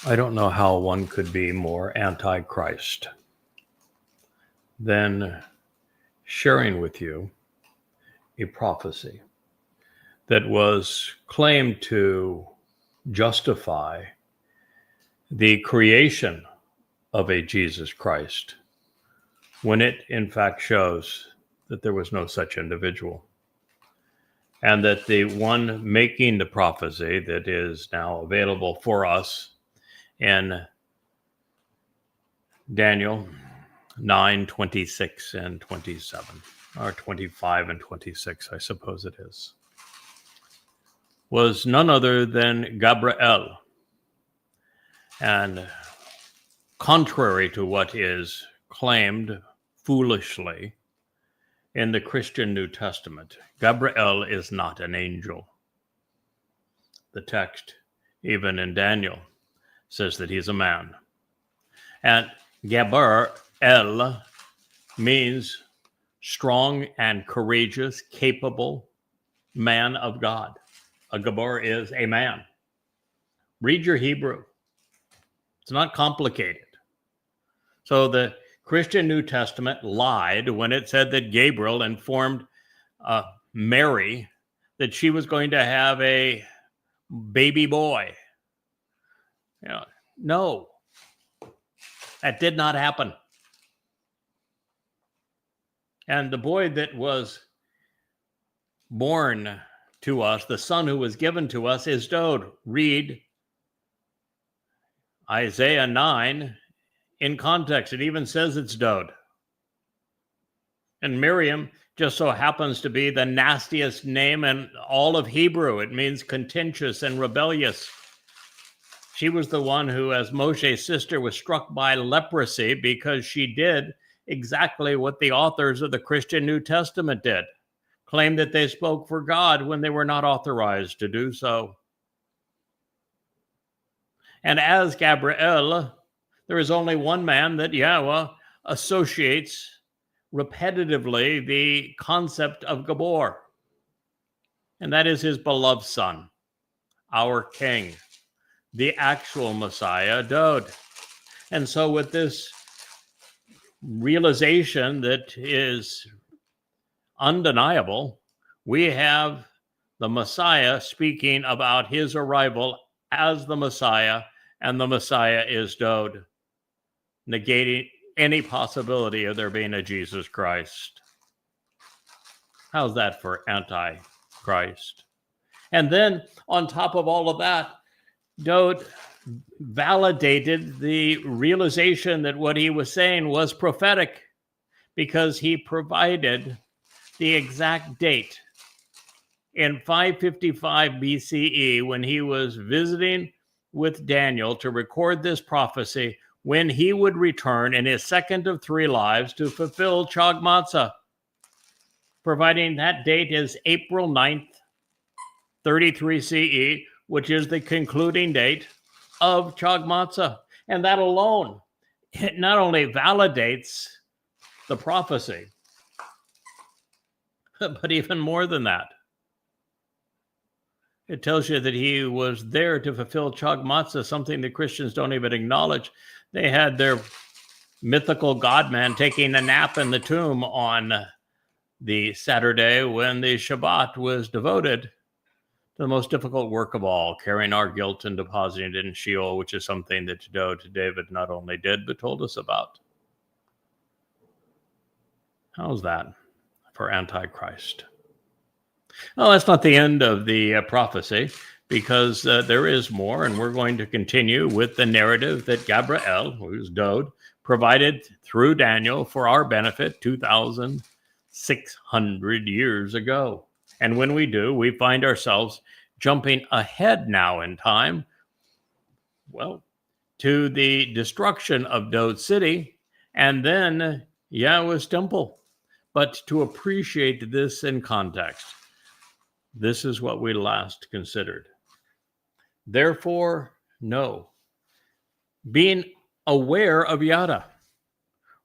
I don't know how one could be more anti-Christ than sharing with you a prophecy that was claimed to justify the creation of a Jesus Christ, when it in fact shows that there was no such individual. And that the one making the prophecy that is now available for us in Daniel 9, 26 and 27, or 25 and 26, I suppose it is, was none other than Gabriel. And contrary to what is claimed foolishly in the Christian New Testament, Gabriel is not an angel. The text, even in Daniel, says that he's a man. And Gabriel means strong and courageous, capable man of God. A Gabor is a man. Read your Hebrew. It's not complicated. So the Christian New Testament lied when it said that Gabriel informed Mary that she was going to have a baby boy. No, that did not happen. And the boy that was born to us, the son who was given to us, is Dode. Read Isaiah 9 in context. It even says it's Dode. And Miriam just so happens to be the nastiest name in all of Hebrew. It means contentious and rebellious. She was the one who, as Moshe's sister, was struck by leprosy because she did exactly what the authors of the Christian New Testament did. Claimed that they spoke for God when they were not authorized to do so. And as Gabriel, there is only one man that Yahweh associates repetitively the concept of Gabor. And that is his beloved son, our king, the actual Messiah, Dode. And so with this realization that is undeniable, we have the Messiah speaking about his arrival as the Messiah, and the Messiah is Dode, negating any possibility of there being a Jesus Christ. How's that for anti-Christ? And then on top of all of that, Dode validated the realization that what he was saying was prophetic, because he provided the exact date in 555 BCE when he was visiting with Daniel to record this prophecy, when he would return in his second of three lives to fulfill Chag Matzah, providing that date is April 9th, 33 CE, which is the concluding date of Chag Matzah. And that alone, it not only validates the prophecy, but even more than that. It tells you that he was there to fulfill Chag Matzah, something the Christians don't even acknowledge. They had their mythical God-man taking a nap in the tomb on the Saturday when the Shabbat was devoted to the most difficult work of all, carrying our guilt and depositing it in Sheol, which is something that David not only did, but told us about. How's that for Antichrist? Well, that's not the end of the prophecy, because there is more, and we're going to continue with the narrative that Gabriel, who's Dode, provided through Daniel for our benefit 2,600 years ago. And when we do, we find ourselves jumping ahead now in time, well, to the destruction of Dode City and then Yahweh's temple. But to appreciate this in context, this is what we last considered. Therefore, know, being aware of Yada,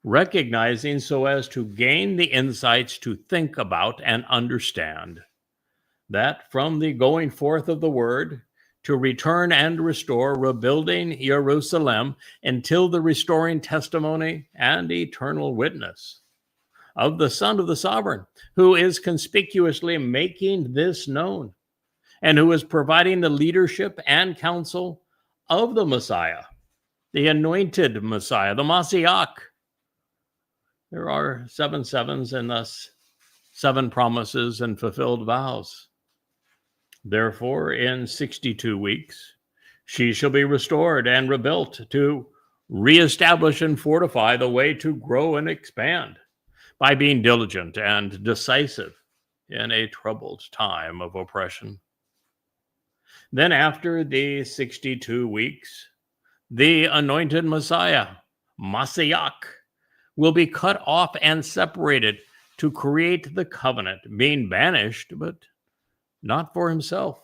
recognizing so as to gain the insights to think about and understand that from the going forth of the word to return and restore, rebuilding Jerusalem until the restoring testimony and eternal witness of the Son of the Sovereign, who is conspicuously making this known and who is providing the leadership and counsel of the Messiah, the anointed Messiah, the Masiach. There are 7 sevens and thus 7 promises and fulfilled vows. Therefore, in 62 weeks, she shall be restored and rebuilt to reestablish and fortify the way to grow and expand by being diligent and decisive in a troubled time of oppression. Then after the 62 weeks, the anointed Messiah, Masiach, will be cut off and separated to create the covenant, being banished, but not for himself.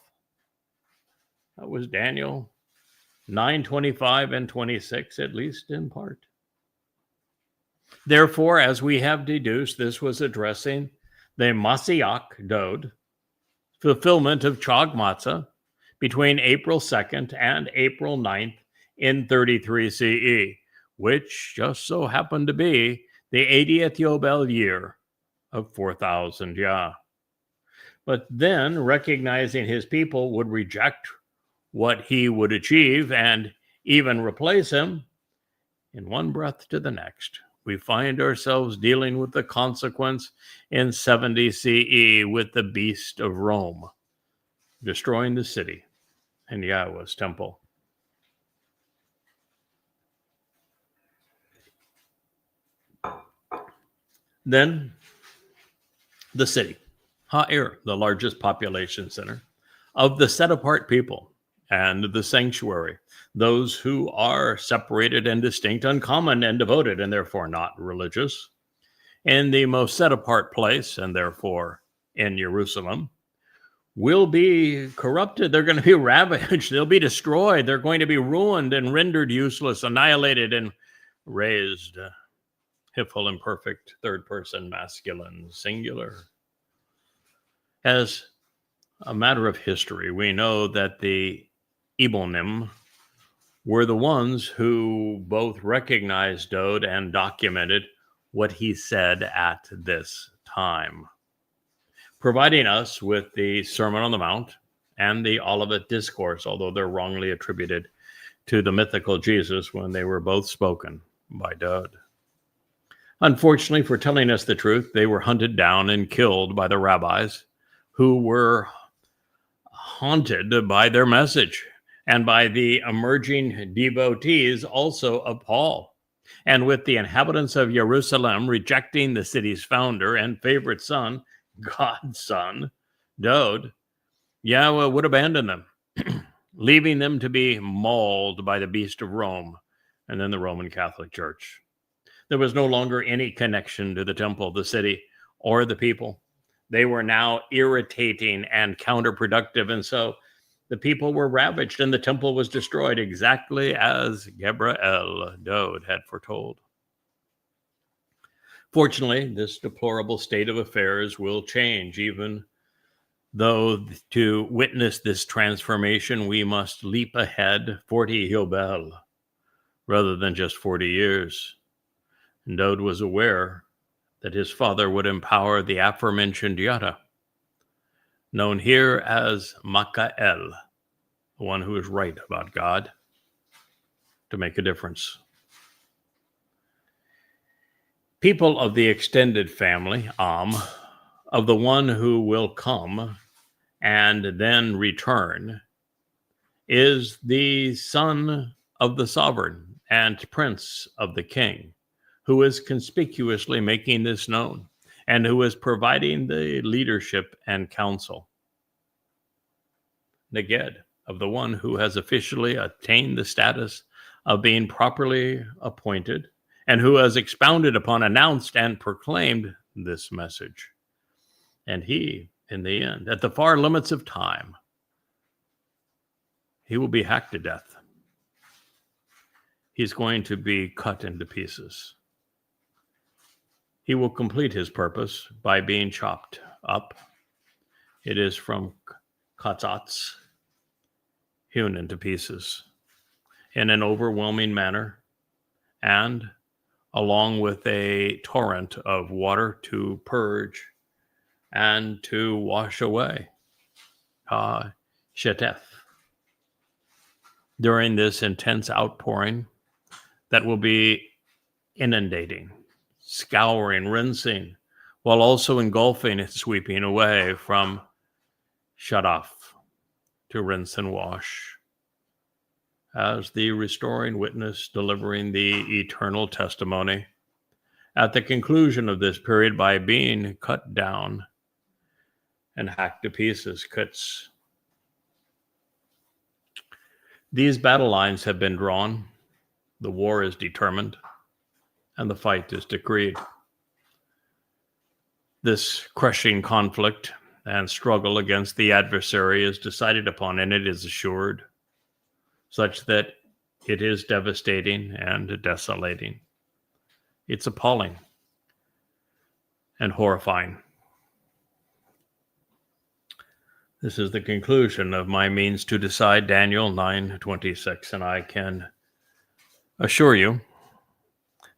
That was Daniel 9:25 and 26, at least in part. Therefore, as we have deduced, this was addressing the Masiach Dode, fulfillment of Chag Matzah, between April 2nd and April 9th in 33 CE, which just so happened to be the 80th Yobel year of 4,000 Yah. But then, recognizing his people would reject what he would achieve and even replace him, in one breath to the next, we find ourselves dealing with the consequence in 70 CE with the beast of Rome, destroying the city and Yahweh's temple. Then the city, Ha'ir, the largest population center of the set-apart people, and the sanctuary, those who are separated and distinct, uncommon and devoted, and therefore not religious, in the most set-apart place, and therefore in Jerusalem, will be corrupted. They're going to be ravaged. They'll be destroyed. They're going to be ruined and rendered useless, annihilated, and razed. Hiphil imperfect, third person, masculine, singular. As a matter of history, we know that the Ebonim were the ones who both recognized Dode and documented what he said at this time, providing us with the Sermon on the Mount and the Olivet Discourse, although they're wrongly attributed to the mythical Jesus when they were both spoken by Dode. Unfortunately, for telling us the truth, they were hunted down and killed by the rabbis who were haunted by their message and by the emerging devotees also of Paul. And with the inhabitants of Jerusalem rejecting the city's founder and favorite son, God's son, Dode, Yahweh would abandon them, leaving them to be mauled by the beast of Rome and then the Roman Catholic Church. There was no longer any connection to the temple, the city, or the people. They were now irritating and counterproductive, and so the people were ravaged and the temple was destroyed exactly as Gabriel Dode had foretold. Fortunately, this deplorable state of affairs will change, even though to witness this transformation, we must leap ahead 40 Yobel rather than just 40 years. And Dode was aware that his father would empower the aforementioned Yada, known here as Makael, the one who is right about God, to make a difference. People of the extended family, of the one who will come and then return, is the son of the sovereign and prince of the king, who is conspicuously making this known and who is providing the leadership and counsel. Neged, of the one who has officially attained the status of being properly appointed and who has expounded upon, announced, and proclaimed this message. And he, in the end, at the far limits of time, he will be hacked to death. He's going to be cut into pieces. He will complete his purpose by being chopped up. It is from Katzatz, hewn into pieces in an overwhelming manner, and along with a torrent of water to purge and to wash away. Shetef. During this intense outpouring that will be inundating, scouring, rinsing, while also engulfing and sweeping away from shut off to rinse and wash, as the restoring witness delivering the eternal testimony at the conclusion of this period by being cut down and hacked to pieces. Cuts. These battle lines have been drawn, the war is determined, and the fight is decreed. This crushing conflict and struggle against the adversary is decided upon, and it is assured, such that it is devastating and desolating. It's appalling and horrifying. This is the conclusion of my means to decide, Daniel 9:26, and I can assure you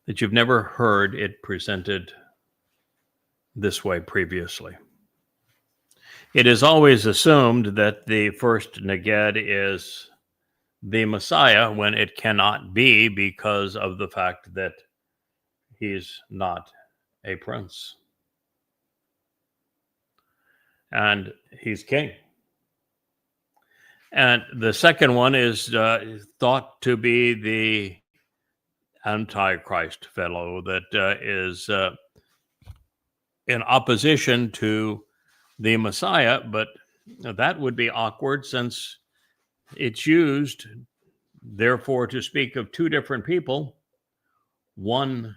that you've never heard it presented this way previously. It is always assumed that the first Neged is the Messiah when it cannot be, because of the fact that he's not a prince. And he's king. And the second one is thought to be the Antichrist fellow that is in opposition to the Messiah, but that would be awkward since it's used, therefore, to speak of two different people, one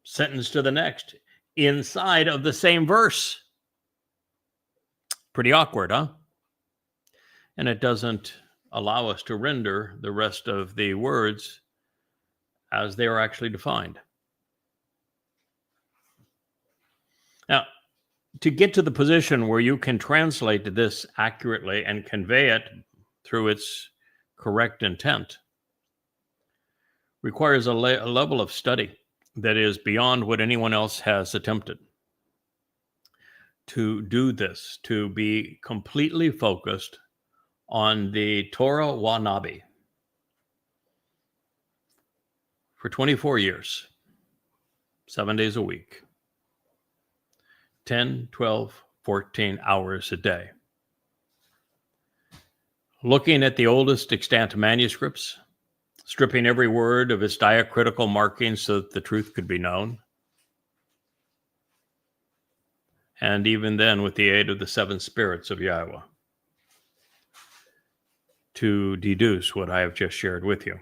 sentence to the next, inside of the same verse. Pretty awkward, huh? And it doesn't allow us to render the rest of the words as they are actually defined. Now, to get to the position where you can translate this accurately and convey it through its correct intent requires a level of study that is beyond what anyone else has attempted. To do this, to be completely focused on the Torah wa Nabi for 24 years, 7 days a week, 10, 12, 14 hours a day. Looking at the oldest extant manuscripts, stripping every word of its diacritical markings so that the truth could be known. And even then, with the aid of the seven spirits of Yahweh, to deduce what I have just shared with you.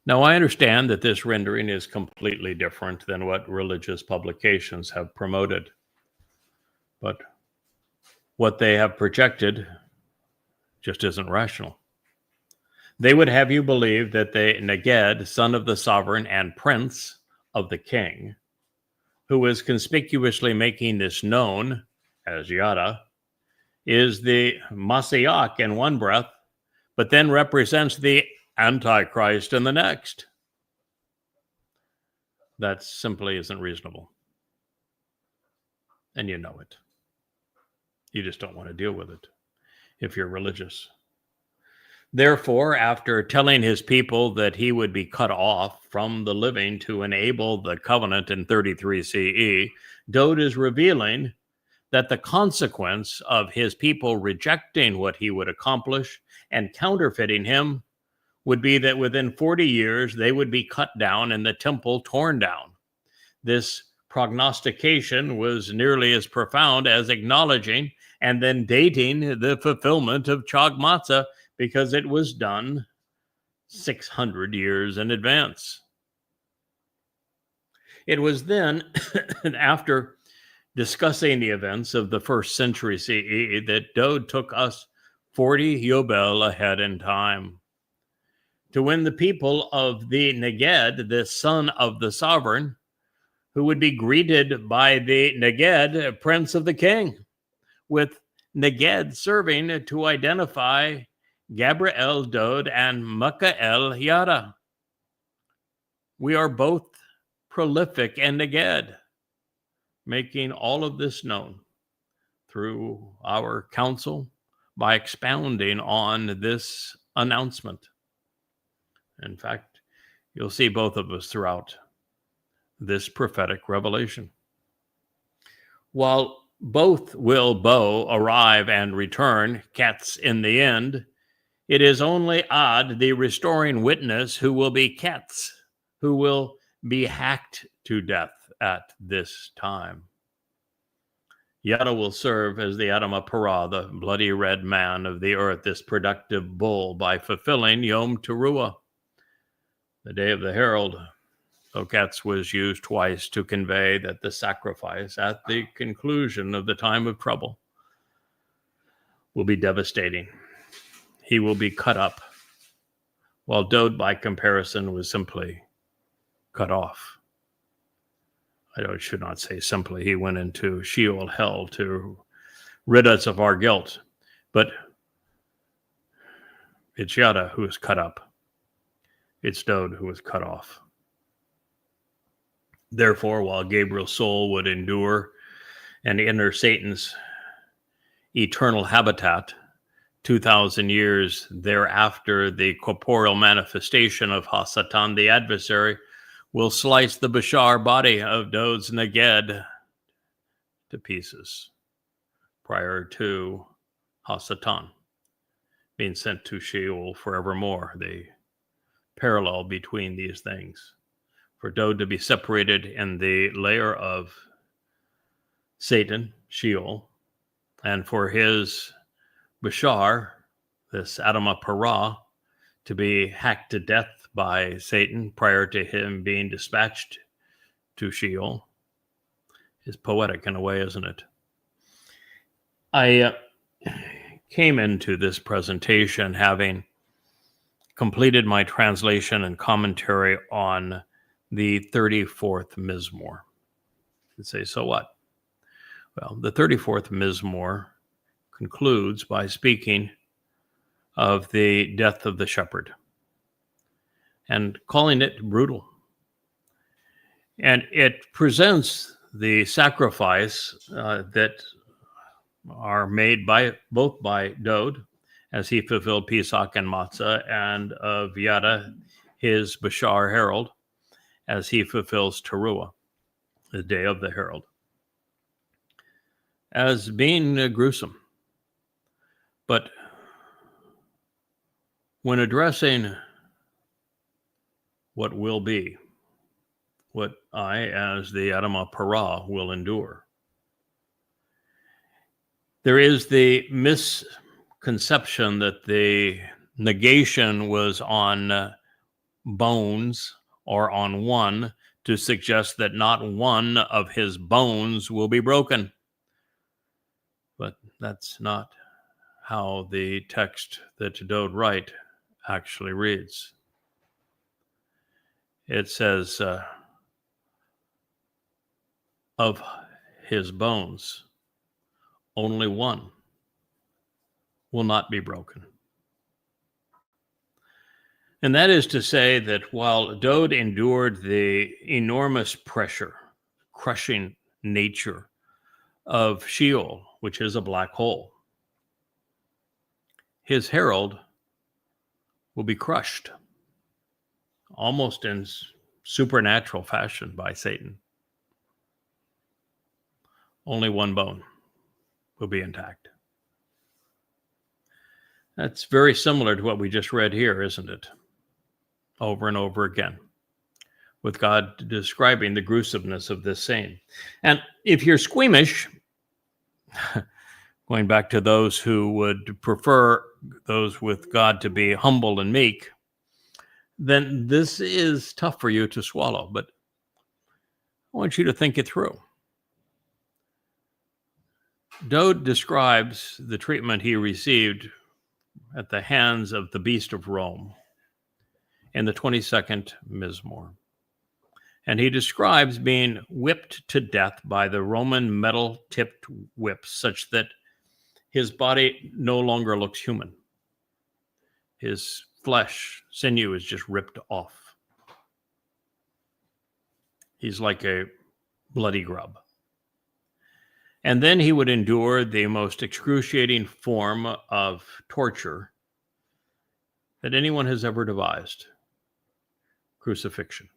Now, I understand that this rendering is completely different than what religious publications have promoted, but what they have projected just isn't rational. They would have you believe that the Neged, son of the sovereign and prince of the king, who is conspicuously making this known as Yada, is the Mashiach in one breath, but then represents the Antichrist in the next. That simply isn't reasonable. And you know it. You just don't want to deal with it if you're religious. Therefore, after telling his people that he would be cut off from the living to enable the covenant in 33 CE, Dode is revealing that the consequence of his people rejecting what he would accomplish and counterfeiting him would be that within 40 years, they would be cut down and the temple torn down. This prognostication was nearly as profound as acknowledging and then dating the fulfillment of Chag Matzah, because it was done 600 years in advance. It was then, after discussing the events of the first century CE, that Dode took us 40 Yobel ahead in time. To win the people of the Neged, the son of the sovereign, who would be greeted by the Neged, prince of the king, with Neged serving to identify Gabriel Dode and Mikael Yada. We are both prolific and Neged, making all of this known through our counsel by expounding on this announcement. In fact, you'll see both of us throughout this prophetic revelation. While both will Bo arrive and return, Ketz in the end, it is only Ad, the restoring witness, who will be Ketz, who will be hacked to death at this time. Yada will serve as the Adama Parah, the bloody red man of the earth, this productive bull, by fulfilling Yom Teruah, the day of the herald. So Ketz was used twice to convey that the sacrifice at the conclusion of the time of trouble will be devastating. He will be cut up, while Dode, by comparison, was simply cut off. I should not say simply. He went into Sheol, hell, to rid us of our guilt. But it's Yada who is cut up. It's Dode who is cut off. Therefore, while Gabriel's soul would endure and enter Satan's eternal habitat, 2,000 years thereafter, the corporeal manifestation of Hasatan, the adversary, will slice the Bashar body of Dode's Neged to pieces prior to Hasatan being sent to Sheol forevermore. The parallel between these things. For Dode to be separated in the layer of Satan, Sheol, and for his Bashar, this Adama Parah, to be hacked to death by Satan prior to him being dispatched to Sheol is poetic in a way, isn't it? I came into this presentation having completed my translation and commentary on the 34th Mizmor. You'd say, so what? Well, the 34th Mizmor concludes by speaking of the death of the shepherd and calling it brutal. And it presents the sacrifice that are made by both by Dode, as he fulfilled Pesach and Matzah, and of Yada, his Bashar herald, as he fulfills Teruah, the day of the herald, as being gruesome. But when addressing what will be, what I, as the Adama Parah, will endure, there is the misconception that the negation was on bones or on one, to suggest that not one of his bones will be broken. But that's not how the text that Dode write actually reads. It says, of his bones, only one will not be broken. And that is to say that while Dode endured the enormous pressure, crushing nature of Sheol, which is a black hole, his herald will be crushed almost in supernatural fashion by Satan. Only one bone will be intact. That's very similar to what we just read here, isn't it? Over and over again, with God describing the gruesomeness of this same. And if you're squeamish, going back to those who would prefer those with God to be humble and meek, then this is tough for you to swallow, but I want you to think it through. Dode describes the treatment he received at the hands of the beast of Rome in the 22nd Mizmor. And he describes being whipped to death by the Roman metal-tipped whips, such that his body no longer looks human. His flesh, sinew is just ripped off. He's like a bloody grub. And then he would endure the most excruciating form of torture that anyone has ever devised: crucifixion.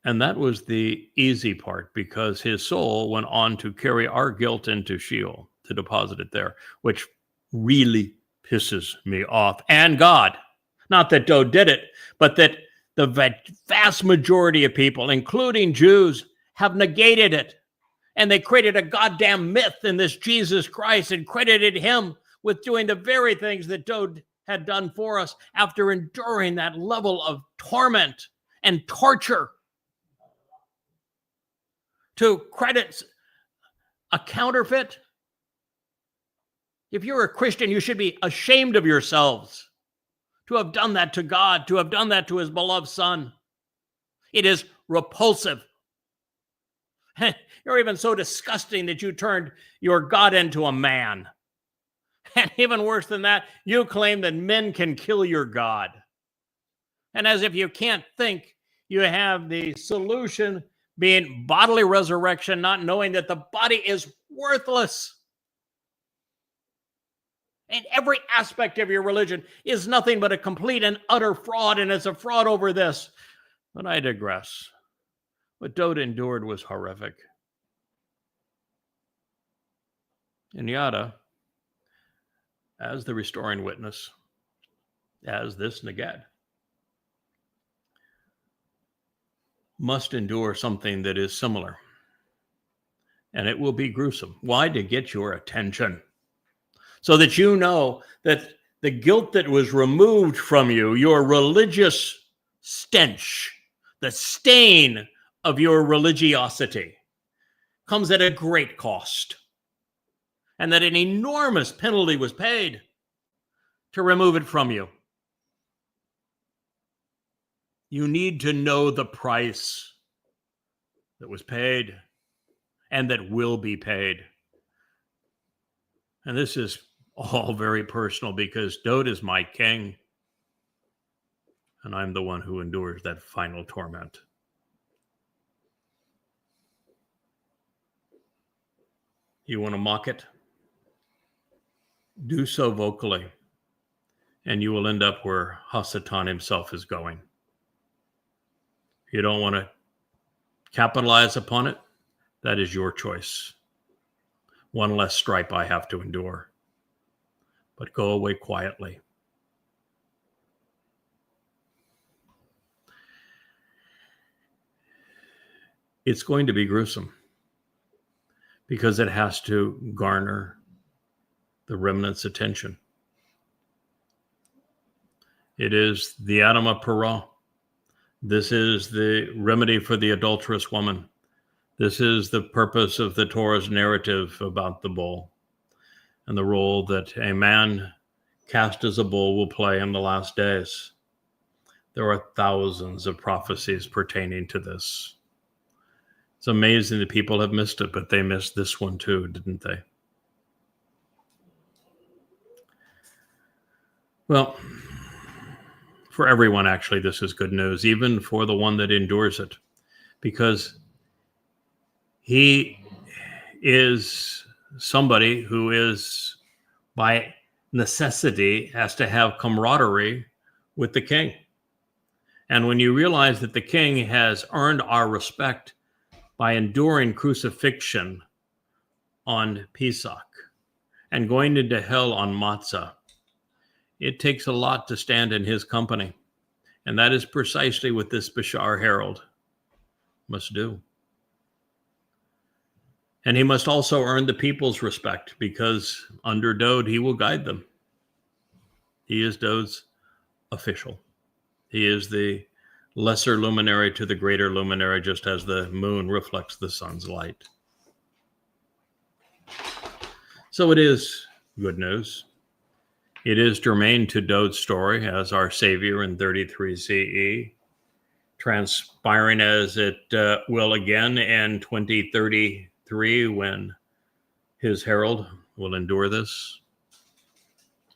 And that was the easy part, because his soul went on to carry our guilt into Sheol, to deposit it there, which really pisses me off. And God, not that Dowd did it, but that the vast majority of people, including Jews, have negated it. And they created a goddamn myth in this Jesus Christ and credited him with doing the very things that Dowd had done for us after enduring that level of torment and torture. To credit a counterfeit? If you're a Christian, you should be ashamed of yourselves to have done that to God, to have done that to his beloved Son. It is repulsive. You're even so disgusting that you turned your God into a man. And even worse than that, you claim that men can kill your God. And as if you can't think, you have the solution being bodily resurrection, not knowing that the body is worthless. And every aspect of your religion is nothing but a complete and utter fraud, and it's a fraud over this. But I digress. What Dowd endured was horrific. And Yada, as the restoring witness, as this Neged, must endure something that is similar. And it will be gruesome. Why? To get your attention. So that you know that the guilt that was removed from you, your religious stench, the stain of your religiosity, comes at a great cost. And that an enormous penalty was paid to remove it from you. You need to know the price that was paid and that will be paid. And this is all very personal, because Dowd is my king, and I'm the one who endures that final torment. You want to mock it? Do so vocally, and you will end up where Hasatan himself is going. You don't want to capitalize upon it? That is your choice. One less stripe I have to endure. But go away quietly. It's going to be gruesome, because it has to garner the remnant's attention. It is the Adamah Parah. This is the remedy for the adulterous woman. This is the purpose of the Torah's narrative about the bull, and the role that a man cast as a bull will play in the last days. There are thousands of prophecies pertaining to this. It's amazing that people have missed it, but they missed this one too, didn't they? Well, for everyone, actually, this is good news, even for the one that endures it, because he is somebody who is, by necessity, has to have camaraderie with the king. And when you realize that the king has earned our respect by enduring crucifixion on Pesach and going into hell on Matzah, it takes a lot to stand in his company. And that is precisely what this Bashar Herald must do. And he must also earn the people's respect, because under Dowd, he will guide them. He is Dowd's official. He is the lesser luminary to the greater luminary, just as the moon reflects the sun's light. So it is good news. It is germane to Dowd's story as our Savior in 33 CE, transpiring as it will again in 2033, when his herald will endure this.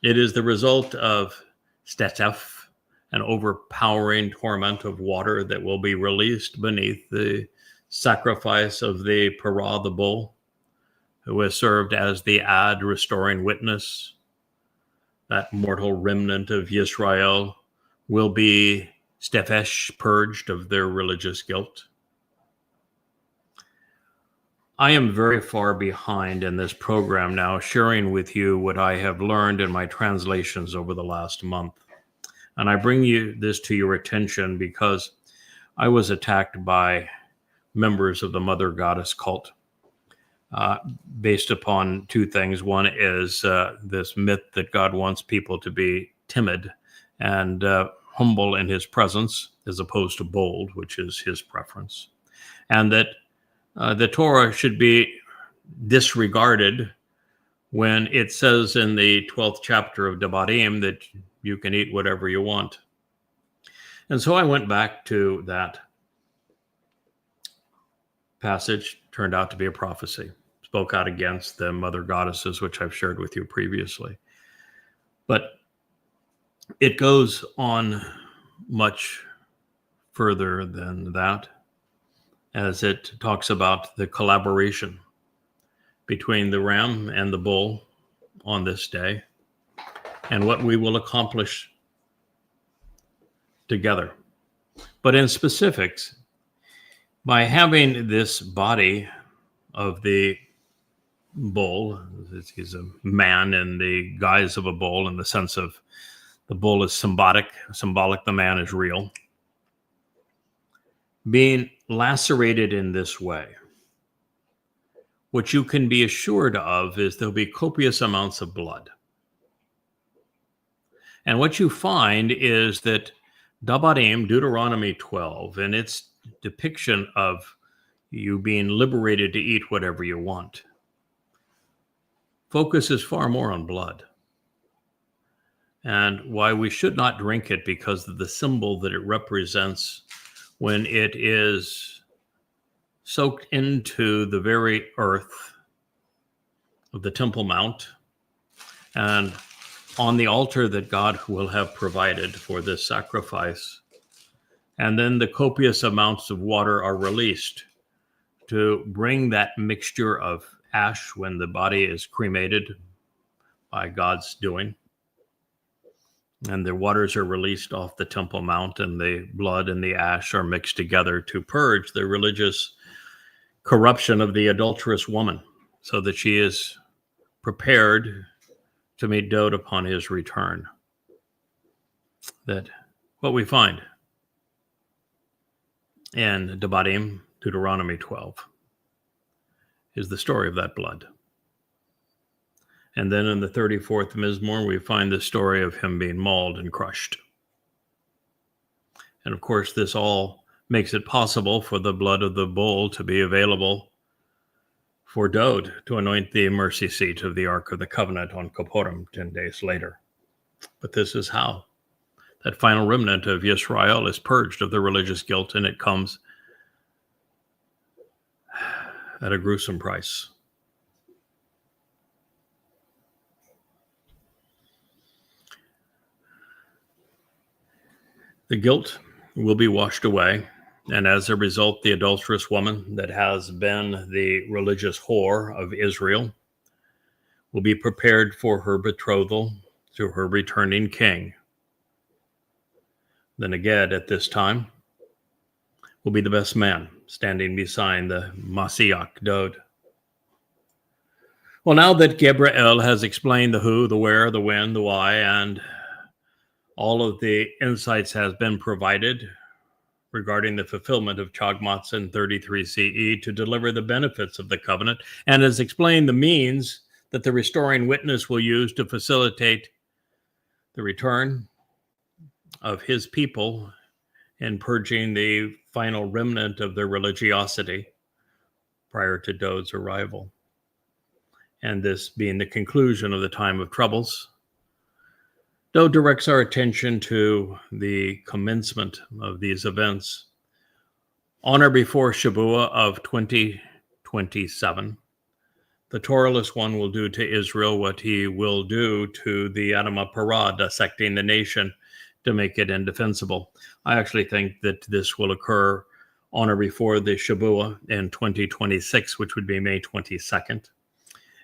It is the result of stetef, an overpowering torrent of water that will be released beneath the sacrifice of the parah, the bull, who has served as the ad restoring witness. That mortal remnant of Yisrael will be stefesh, purged of their religious guilt. I am very far behind in this program now, sharing with you what I have learned in my translations over the last month. And I bring this to your attention because I was attacked by members of the Mother Goddess cult based upon two things. One is this myth that God wants people to be timid and humble in his presence as opposed to bold, which is his preference. And that the Torah should be disregarded when it says in the 12th chapter of Devarim that you can eat whatever you want. And so I went back to that passage, turned out to be a prophecy, spoke out against the mother goddesses, which I've shared with you previously. But it goes on much further than that, as it talks about the collaboration between the ram and the bull on this day and what we will accomplish together. But in specifics, by having this body of the bull, he's a man in the guise of a bull in the sense of the bull is symbolic, the man is real. Being lacerated in this way, what you can be assured of is there'll be copious amounts of blood. And what you find is that Devarim, Deuteronomy 12, and its depiction of you being liberated to eat whatever you want, focuses far more on blood. And why we should not drink it because of the symbol that it represents when it is soaked into the very earth of the Temple Mount and on the altar that God will have provided for this sacrifice. And then the copious amounts of water are released to bring that mixture of ash when the body is cremated by God's doing. And the waters are released off the Temple Mount, and the blood and the ash are mixed together to purge the religious corruption of the adulterous woman, so that she is prepared to meet Dowd upon his return. That what we find in Devarim, Deuteronomy 12, is the story of that blood. And then in the 34th Mizmor, we find the story of him being mauled and crushed. And of course, this all makes it possible for the blood of the bull to be available for Dowd to anoint the mercy seat of the Ark of the Covenant on Kippurim 10 days later. But this is how that final remnant of Yisrael is purged of the religious guilt, and it comes at a gruesome price. The guilt will be washed away, and as a result, the adulterous woman that has been the religious whore of Israel will be prepared for her betrothal to her returning king. Then Aged at this time will be the best man standing beside the Mashiach Dowd. Well, now that Gabriel has explained the who, the where, the when, the why, and all of the insights has been provided regarding the fulfillment of Chagmatzin 33 CE to deliver the benefits of the covenant, and has explained the means that the restoring witness will use to facilitate the return of his people in purging the final remnant of their religiosity prior to Dowd's arrival. And this being the conclusion of the time of troubles, Dowd directs our attention to the commencement of these events on or before Shavuot of 2027, The Torahless one will do to Israel what he will do to the Adamah Parah, dissecting the nation to make it indefensible. I actually think that this will occur on or before the Shabuah in 2026, which would be May 22nd,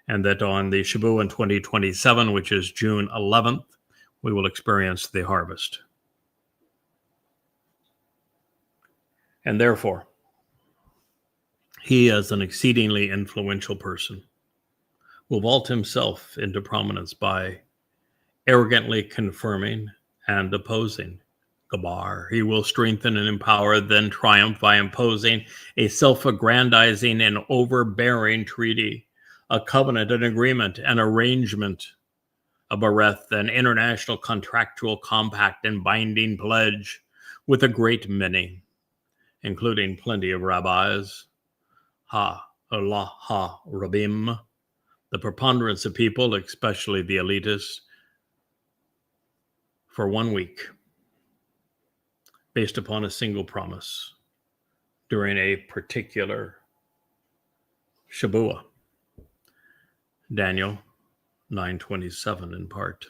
and that on the Shabuah in 2027, which is June 11th, we will experience the harvest. And therefore, he, as an exceedingly influential person, will vault himself into prominence by arrogantly confirming and opposing Gabar. He will strengthen and empower, then triumph by imposing a self-aggrandizing and overbearing treaty, a covenant, an agreement, an arrangement, a bereth, an international contractual compact and binding pledge with a great many, including plenty of rabbis, Allah ha-rabim, the preponderance of people, especially the elitists, for 1 week, based upon a single promise during a particular Shabuah. Daniel 9:27 in part.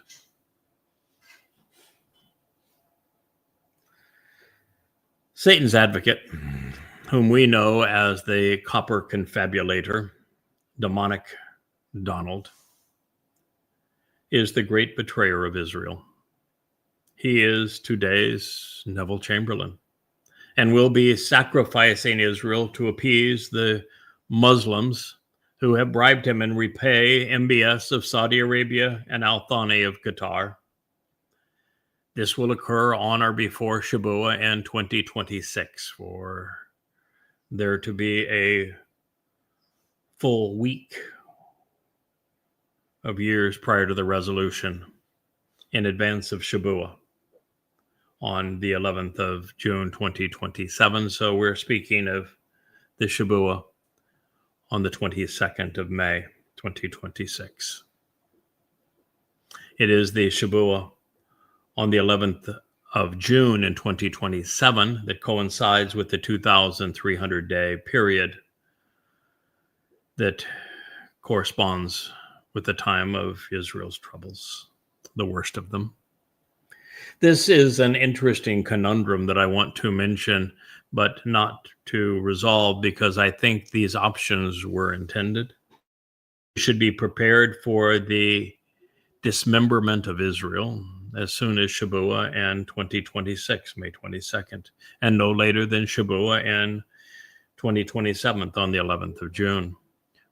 Satan's advocate, whom we know as the copper confabulator, demonic Donald, is the great betrayer of Israel. He is today's Neville Chamberlain and will be sacrificing Israel to appease the Muslims who have bribed him and repay MBS of Saudi Arabia and Al Thani of Qatar. This will occur on or before Shabuah in 2026 for there to be a full week of years prior to the resolution in advance of Shabuah on the 11th of June 2027. So we're speaking of the Shabuah on the 22nd of May 2026. It is the Shabuah on the 11th of June in 2027 that coincides with the 2,300-day period that corresponds with the time of Israel's troubles, the worst of them. This is an interesting conundrum that I want to mention, but not to resolve, because I think these options were intended. We should be prepared for the dismemberment of Israel as soon as Shabuah in 2026, May 22nd, and no later than Shabuah in 2027 on the 11th of June.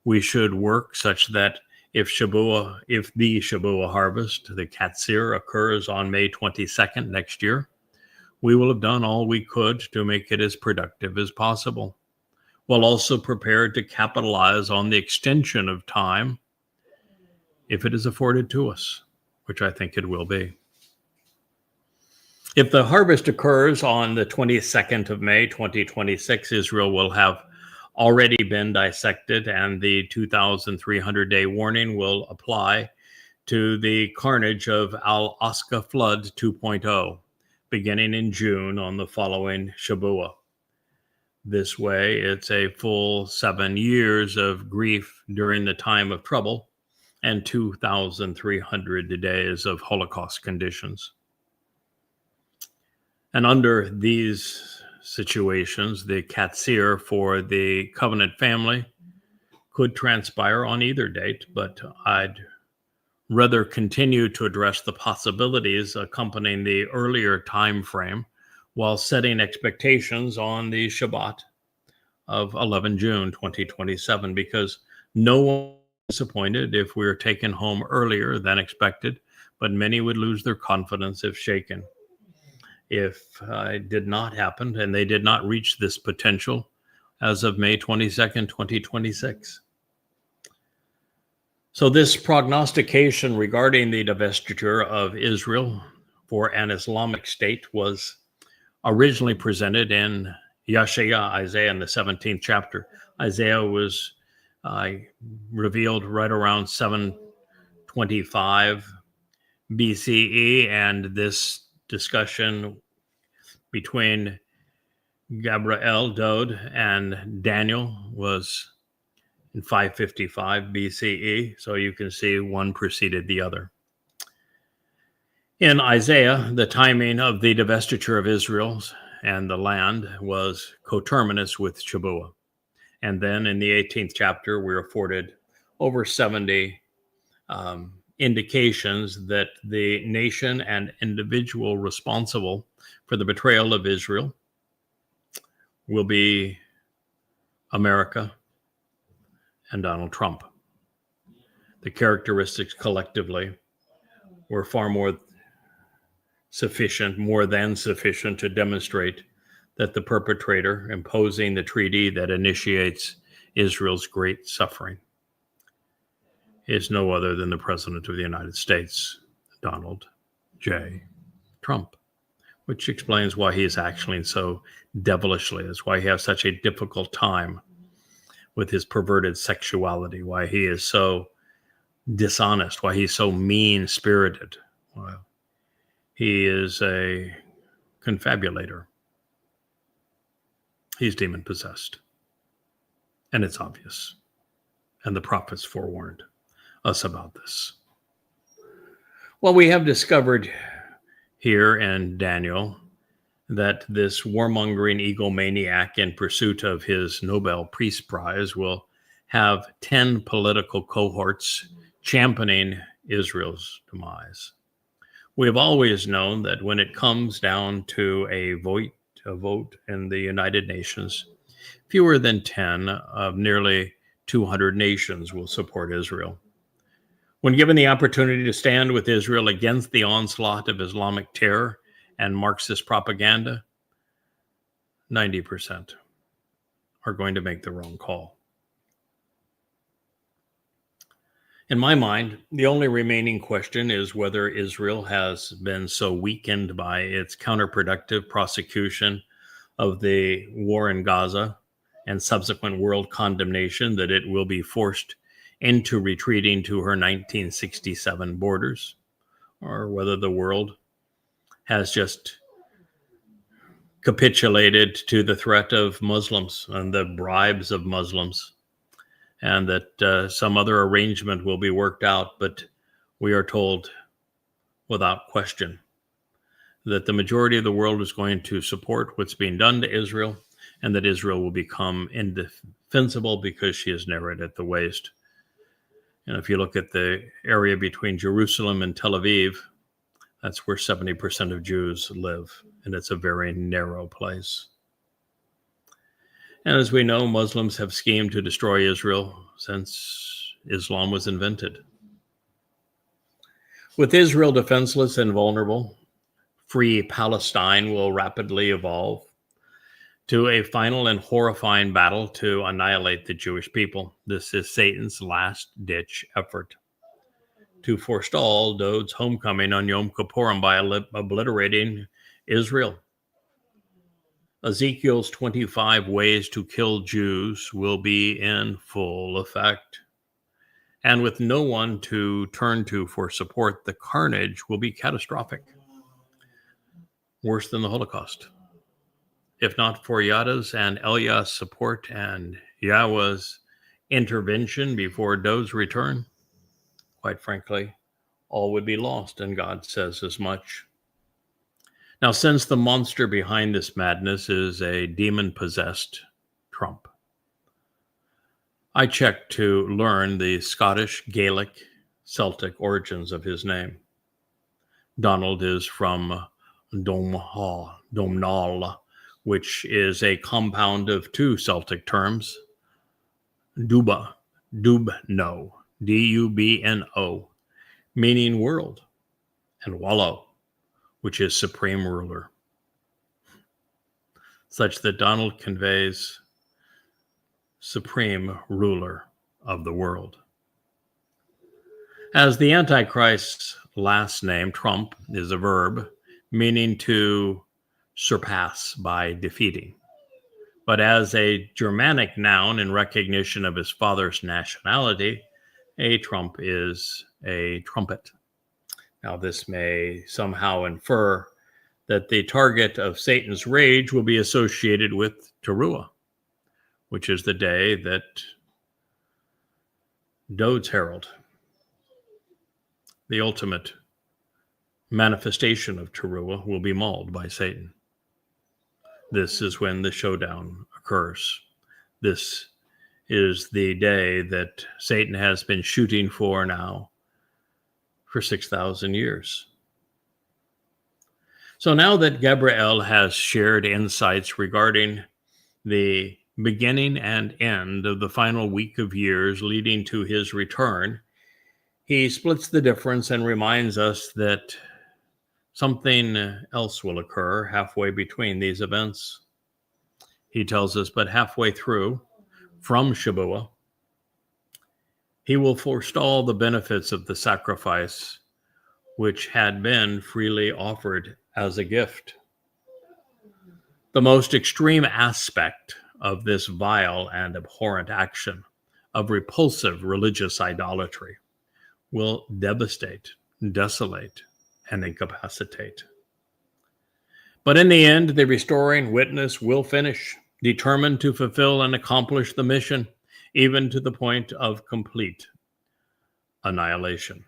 We should work such that if the Shabuah harvest, the Katsir, occurs on May 22nd next year, we will have done all we could to make it as productive as possible, while also prepared to capitalize on the extension of time if it is afforded to us, which I think it will be. If the harvest occurs on the 22nd of May, 2026, Israel will have already been dissected, and the 2,300-day warning will apply to the carnage of Al-Aqsa Flood 2.0, beginning in June on the following Shabuah. This way, it's a full 7 years of grief during the time of trouble and 2,300 days of Holocaust conditions. And under these situations, the Katsir for the covenant family could transpire on either date, but I'd rather continue to address the possibilities accompanying the earlier time frame while setting expectations on the Shabbat of 11 June 2027, because no one is disappointed if we are taken home earlier than expected, but many would lose their confidence if shaken. If it did not happen and they did not reach this potential as of May 22nd, 2026. So this prognostication regarding the divestiture of Israel for an Islamic state was originally presented in Yeshaya, Isaiah, in the 17th chapter. Isaiah was revealed right around 725 BCE, and this discussion between Gabriel Dode and Daniel was in 555 BCE. So you can see one preceded the other. In Isaiah, the timing of the divestiture of Israel and the land was coterminous with Shabuah. And then in the 18th chapter, we're afforded over 70 indications that the nation and individual responsible for the betrayal of Israel will be America and Donald Trump. The characteristics collectively were far more than sufficient to demonstrate that the perpetrator imposing the treaty that initiates Israel's great suffering is no other than the President of the United States, Donald J. Trump, which explains why he is acting so devilishly. That's why he has such a difficult time with his perverted sexuality, why he is so dishonest, why he's so mean-spirited. Well, he is a confabulator. He's demon-possessed. And it's obvious. And the prophets forewarned us about this. Well, we have discovered here in Daniel that this warmongering egomaniac in pursuit of his Nobel Peace Prize will have 10 political cohorts championing Israel's demise. We have always known that when it comes down to a vote in the United Nations, fewer than 10 of nearly 200 nations will support Israel. When given the opportunity to stand with Israel against the onslaught of Islamic terror and Marxist propaganda, 90% are going to make the wrong call. In my mind, the only remaining question is whether Israel has been so weakened by its counterproductive prosecution of the war in Gaza and subsequent world condemnation that it will be forced into retreating to her 1967 borders, or whether the world has just capitulated to the threat of Muslims and the bribes of Muslims, and that some other arrangement will be worked out. But we are told without question that the majority of the world is going to support what's being done to Israel, and that Israel will become indefensible because she is narrowed at the waist. And if you look at the area between Jerusalem and Tel Aviv, that's where 70% of Jews live, and it's a very narrow place. And as we know, Muslims have schemed to destroy Israel since Islam was invented. With Israel defenseless and vulnerable, free Palestine will rapidly evolve to a final and horrifying battle to annihilate the Jewish people. This is Satan's last-ditch effort to forestall Dod's homecoming on Yom Kippurim by obliterating Israel. Ezekiel's 25 ways to kill Jews will be in full effect. And with no one to turn to for support, the carnage will be catastrophic. Worse than the Holocaust. If not for Yada's and Eliah's support and Yahweh's intervention before Dod's return, quite frankly, all would be lost, and God says as much. Now, since the monster behind this madness is a demon-possessed Trump, I checked to learn the Scottish, Gaelic, Celtic origins of his name. Donald is from Domnall, which is a compound of two Celtic terms, Dubno, D-U-B-N-O, meaning world, and Wallo, which is supreme ruler, such that Donald conveys supreme ruler of the world. As the Antichrist's last name, Trump, is a verb meaning to surpass by defeating. But as a Germanic noun in recognition of his father's nationality, a trump is a trumpet. Now, this may somehow infer that the target of Satan's rage will be associated with Teruah, which is the day that Dode's herald, the ultimate manifestation of Teruah, will be mauled by Satan. This is when the showdown occurs. This is the day that Satan has been shooting for now for 6,000 years. So now that Gabriel has shared insights regarding the beginning and end of the final week of years leading to his return, he splits the difference and reminds us that something else will occur halfway between these events. He tells us, but halfway through, from Shabuah, he will forestall the benefits of the sacrifice which had been freely offered as a gift. The most extreme aspect of this vile and abhorrent action of repulsive religious idolatry will devastate, desolate, and incapacitate. But in the end, the restoring witness will finish, determined to fulfill and accomplish the mission, even to the point of complete annihilation.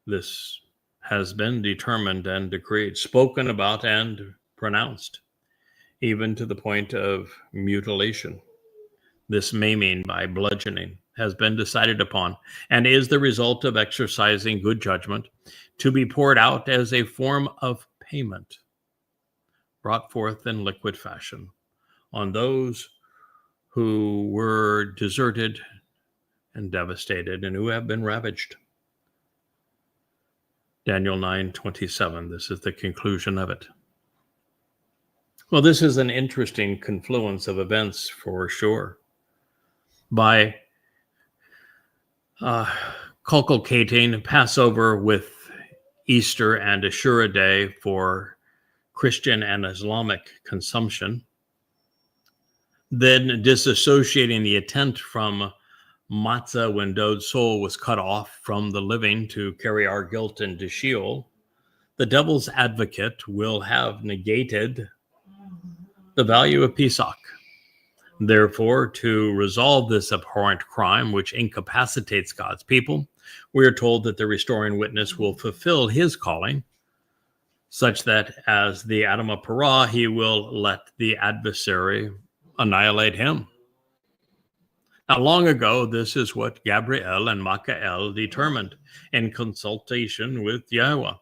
This has been determined and decreed, spoken about and pronounced, even to the point of mutilation. This maiming by bludgeoning has been decided upon and is the result of exercising good judgment, to be poured out as a form of payment, brought forth in liquid fashion on those who were deserted and devastated and who have been ravaged. Daniel 9:27, this is the conclusion of it. Well, this is an interesting confluence of events for sure. By collocating Passover with Easter and Ashura Day for Christian and Islamic consumption, then disassociating the attempt from matzah when Dode's soul was cut off from the living to carry our guilt into Sheol, the devil's advocate will have negated the value of Pesach. Therefore, to resolve this abhorrent crime which incapacitates God's people, we are told that the restoring witness will fulfill his calling, such that as the Adam of Parah, he will let the adversary annihilate him. Now, long ago, this is what Gabriel and Michael determined in consultation with Yahweh.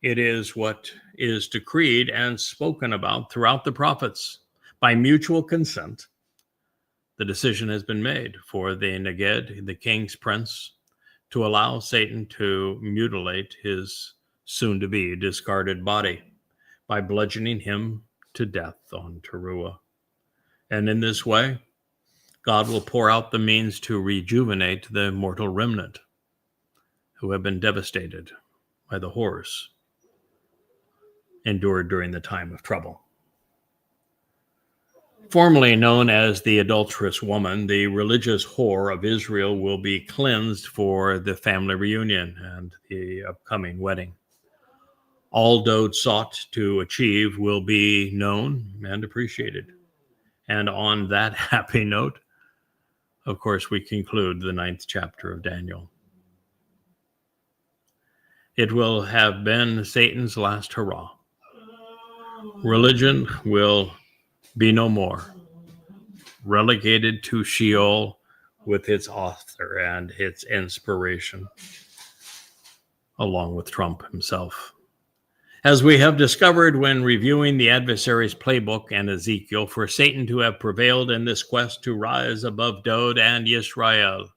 It is what is decreed and spoken about throughout the prophets. By mutual consent, the decision has been made for the Neged, the king's prince, to allow Satan to mutilate his soon-to-be discarded body by bludgeoning him to death on Teruah. And in this way, God will pour out the means to rejuvenate the mortal remnant who have been devastated by the horrors endured during the time of trouble. Formerly known as the adulterous woman, the religious whore of Israel will be cleansed for the family reunion and the upcoming wedding. All Dode sought to achieve will be known and appreciated. And on that happy note, of course, we conclude the 9th chapter of Daniel. It will have been Satan's last hurrah. Religion will be no more, relegated to Sheol with its author and its inspiration, along with Trump himself. As we have discovered when reviewing the adversary's playbook and Ezekiel, for Satan to have prevailed in this quest to rise above Dode and Yisrael,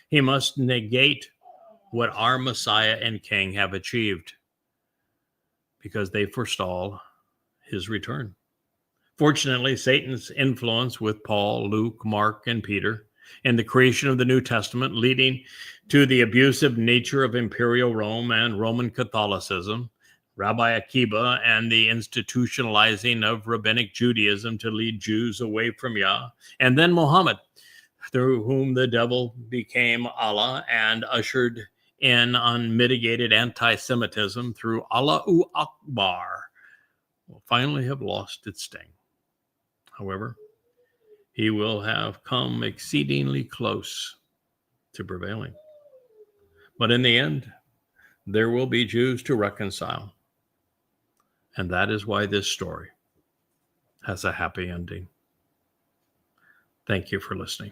he must negate what our Messiah and King have achieved, because they forestall his return. Fortunately, Satan's influence with Paul, Luke, Mark, and Peter in the creation of the New Testament, leading to the abusive nature of imperial Rome and Roman Catholicism, Rabbi Akiba, and the institutionalizing of rabbinic Judaism to lead Jews away from Yah, and then Muhammad, through whom the devil became Allah and ushered in unmitigated anti-Semitism through Allahu Akbar, will finally have lost its sting. However, he will have come exceedingly close to prevailing. But in the end, there will be Jews to reconcile. And that is why this story has a happy ending. Thank you for listening.